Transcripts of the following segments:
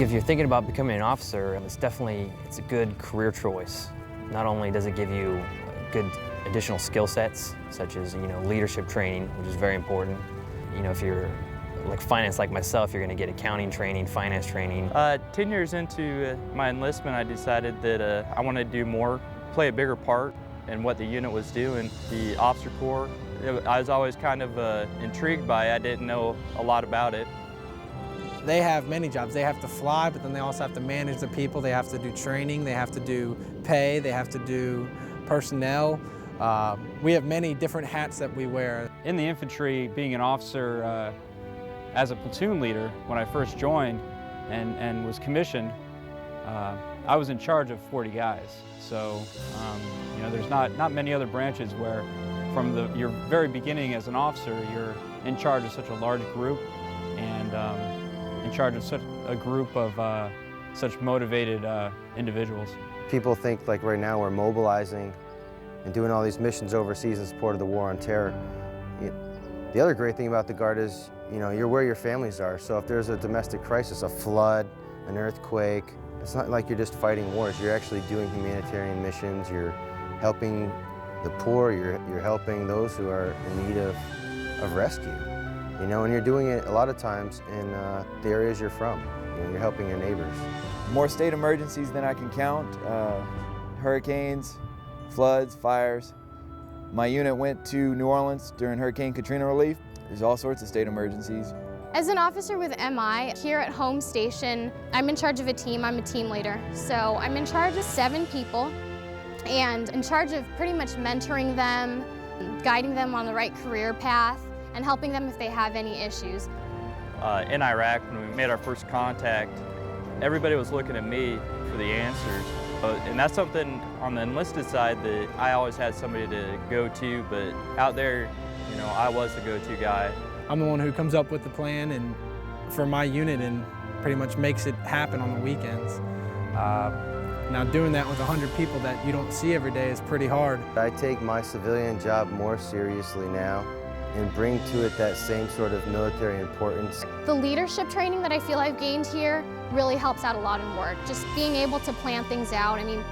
If you're thinking about becoming an officer, it's a good career choice. Not only does it give you good additional skill sets, such as leadership training, which is very important. If you're like finance like myself, you're going to get accounting training, finance training. 10 years into my enlistment, I decided that I wanted to do more, play a bigger part in what the unit was doing. The officer corps, I was always kind of intrigued by it. I didn't know a lot about it. They have many jobs. They have to fly, but then they also have to manage the people. They have to do training. They have to do pay. They have to do personnel. We have many different hats that we wear. In the infantry, being an officer as a platoon leader, when I first joined and was commissioned, I was in charge of 40 guys. So, there's not many other branches where from your very beginning as an officer, you're in charge of such a large group and in charge of such a group of such motivated individuals. People think like right now we're mobilizing and doing all these missions overseas in support of the war on terror. The other great thing about the Guard is, you're where your families are. So if there's a domestic crisis, a flood, an earthquake, it's not like you're just fighting wars. You're actually doing humanitarian missions. You're helping the poor. You're helping those who are in need of rescue. And you're doing it a lot of times in the areas you're from. You're helping your neighbors. More state emergencies than I can count. Hurricanes, floods, fires. My unit went to New Orleans during Hurricane Katrina relief. There's all sorts of state emergencies. As an officer with MI, here at home station, I'm in charge of a team. I'm a team leader. So I'm in charge of 7 people and in charge of pretty much mentoring them, guiding them on the right career path, and helping them if they have any issues. In Iraq, when we made our first contact, everybody was looking at me for the answers. And that's something on the enlisted side that I always had somebody to go to, but out there, I was the go-to guy. I'm the one who comes up with the plan and for my unit and pretty much makes it happen on the weekends. Now doing that with 100 people that you don't see every day is pretty hard. I take my civilian job more seriously now and bring to it that same sort of military importance. The leadership training that I feel I've gained here really helps out a lot in work. Just being able to plan things out. I mean,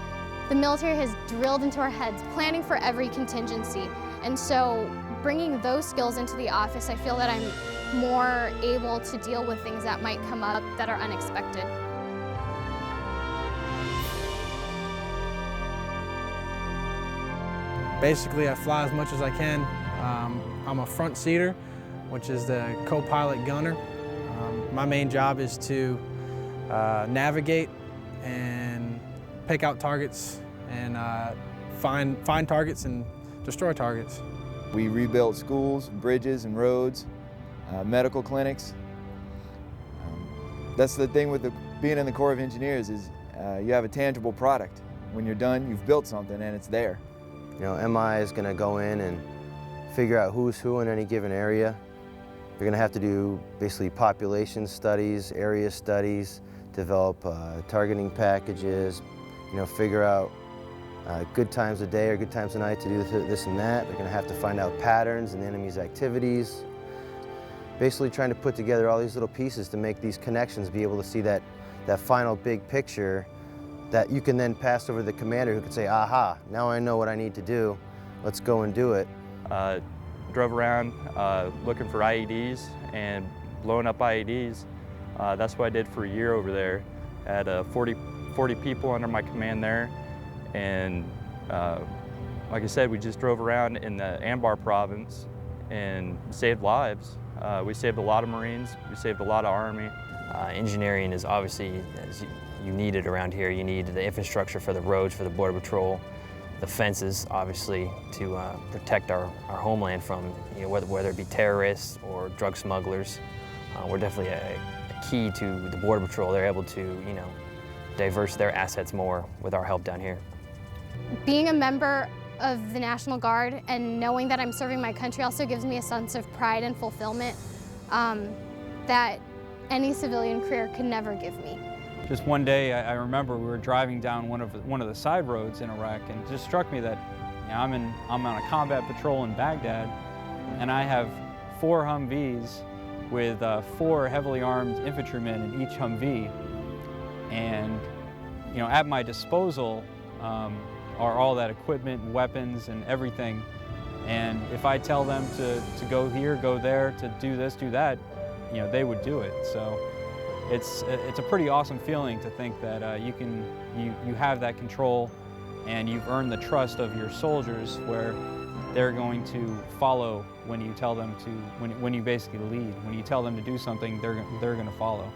the military has drilled into our heads, planning for every contingency. And so bringing those skills into the office, I feel that I'm more able to deal with things that might come up that are unexpected. Basically, I fly as much as I can. I'm a front seater, which is the co-pilot gunner. My main job is to navigate and pick out targets and find targets and destroy targets. We rebuilt schools, bridges, and roads, medical clinics. That's the thing with being in the Corps of Engineers is you have a tangible product. When you're done, you've built something and it's there. MI is going to go in and figure out who's who in any given area. You're going to have to do basically population studies, area studies, develop targeting packages, figure out good times of day or good times of night to do this and that. They're going to have to find out patterns in the enemy's activities. Basically trying to put together all these little pieces to make these connections, be able to see that final big picture that you can then pass over to the commander who can say, aha, now I know what I need to do. Let's go and do it. Drove around looking for IEDs and blowing up IEDs. That's what I did for a year over there. I had 40 people under my command there. And like I said, we just drove around in the Anbar province and saved lives. We saved a lot of Marines. We saved a lot of Army. Engineering is obviously, as you need it around here. You need the infrastructure for the roads, for the Border Patrol, the fences, obviously, to protect our homeland from, whether it be terrorists or drug smugglers. We're definitely a key to the Border Patrol. They're able to, diverse their assets more with our help down here. Being a member of the National Guard and knowing that I'm serving my country also gives me a sense of pride and fulfillment that any civilian career could never give me. Just one day, I remember we were driving down one of the side roads in Iraq, and it just struck me that I'm on a combat patrol in Baghdad, and I have 4 Humvees with 4 heavily armed infantrymen in each Humvee. and at my disposal are all that equipment and weapons and everything. And if I tell them to go here, go there, to do this, do that, they would do it. So it's a pretty awesome feeling to think that you have that control, and you've earned the trust of your soldiers, where they're going to follow when you tell them to, when you basically lead. When you tell them to do something, they're going to follow.